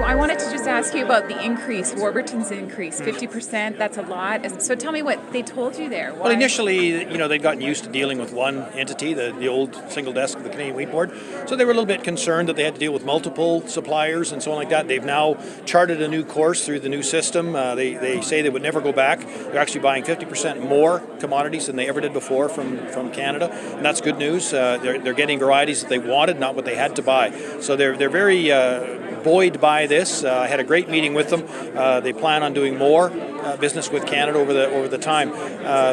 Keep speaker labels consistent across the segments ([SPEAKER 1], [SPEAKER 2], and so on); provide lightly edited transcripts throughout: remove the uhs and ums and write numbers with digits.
[SPEAKER 1] I wanted to just ask you about the increase, Warburton's increase, 50%, that's a lot. So tell me what they told you there. Why?
[SPEAKER 2] Well, initially, they'd gotten used to dealing with one entity, the old single desk of the Canadian Wheat Board. So they were a little bit concerned that they had to deal with multiple suppliers and so on like that. They've now charted a new course through the new system. They say they would never go back. They're actually buying 50% more commodities than they ever did before from Canada, and that's good news. They're getting varieties that they wanted, not what they had to buy. So they're very buoyed by this. I had a great meeting with them. They plan on doing more business with Canada over the time.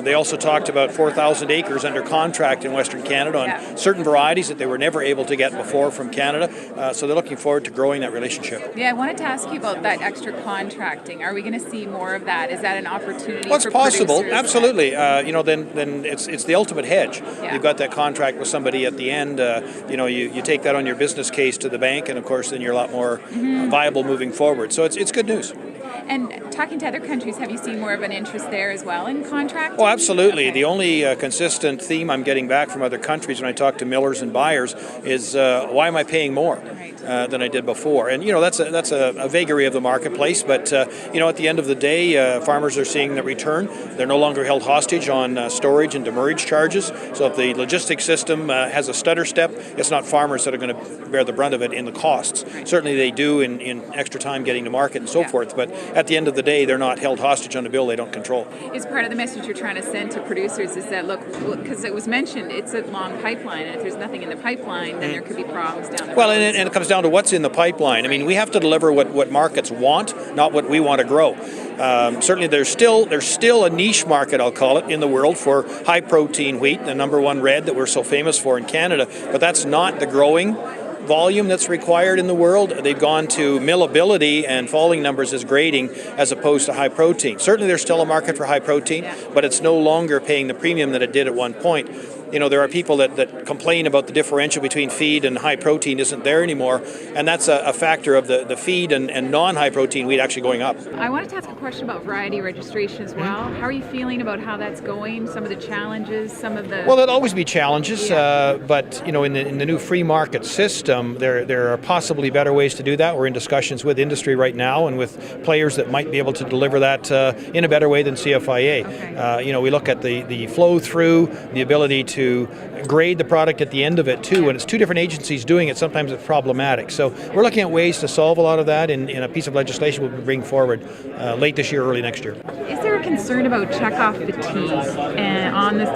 [SPEAKER 2] They also talked about 4,000 acres under contract in Western Canada on certain varieties that they were never able to get before from Canada. So they're looking forward to growing that relationship.
[SPEAKER 1] Yeah, I wanted to ask you about that extra contracting. Are we going to see more of that? Is that an opportunity?
[SPEAKER 2] Well, it's
[SPEAKER 1] for
[SPEAKER 2] possible.
[SPEAKER 1] producers?
[SPEAKER 2] Absolutely. Then it's the ultimate hedge.
[SPEAKER 1] Yeah.
[SPEAKER 2] You've got that contract with somebody at the end. You take that on your business case to the bank, and of course then you're a lot more viable moving forward. So it's good news.
[SPEAKER 1] And talking to other countries, have you seen more of an interest there as well in contracting?
[SPEAKER 2] Oh, absolutely.
[SPEAKER 1] Okay.
[SPEAKER 2] The only consistent theme I'm getting back from other countries when I talk to millers and buyers is why am I paying more than I did before? And that's a vagary of the marketplace. But at the end of the day, farmers are seeing the return. They're no longer held hostage on storage and demurrage charges. So if the logistics system has a stutter step, it's not farmers that are going to bear the brunt of it in the costs.
[SPEAKER 1] Right.
[SPEAKER 2] Certainly they do in extra time getting to market and so forth. But at the end of the day, they're not held hostage on a bill they don't control.
[SPEAKER 1] Is part of the message you're trying to send to producers is that, look, because it was mentioned, it's a long pipeline, and if there's nothing in the pipeline, then there could be problems down the road.
[SPEAKER 2] Well, and it comes down to what's in the pipeline. I mean, we have to deliver what markets want, not what we want to grow. Certainly, there's still a niche market, I'll call it, in the world for high-protein wheat, the number one red that we're so famous for in Canada, but that's not the growing volume that's required in the world. They've gone to millability and falling numbers as grading as opposed to high protein. Certainly there's still a market for high protein, but it's no longer paying the premium that it did at one point. There are people that complain about the differential between feed and high protein isn't there anymore, and that's a factor of the feed and non-high protein wheat actually going up.
[SPEAKER 1] I wanted to ask a question about variety registration as well. How are you feeling about how that's going, some of the challenges, some of the...
[SPEAKER 2] Well, there'll always be challenges, but in the new free market system, there are possibly better ways to do that. We're in discussions with industry right now and with players that might be able to deliver that in a better way than CFIA.
[SPEAKER 1] Okay.
[SPEAKER 2] We look at the flow through, the ability to grade the product at the end of it too, and it's two different agencies doing it. Sometimes it's problematic. So we're looking at ways to solve a lot of that in a piece of legislation we'll bring forward late this year, early next year.
[SPEAKER 1] Is there a concern about checkoff fatigue and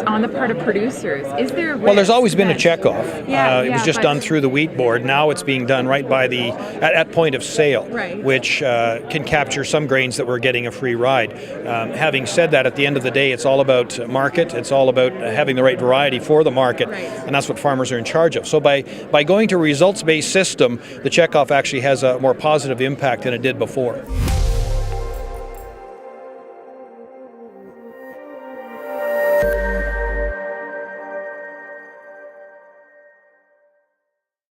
[SPEAKER 1] on the part of producers? Is there a risk?
[SPEAKER 2] Well, there's always been a checkoff. It was just
[SPEAKER 1] but
[SPEAKER 2] done through the wheat board. Now it's being done right by at point of sale, which can capture some grains that we're getting a free ride. Having said that, at the end of the day, it's all about market. It's all about having the right variety for the market, and that's what farmers are in charge of. So by going to a results-based system, the checkoff actually has a more positive impact than it did before.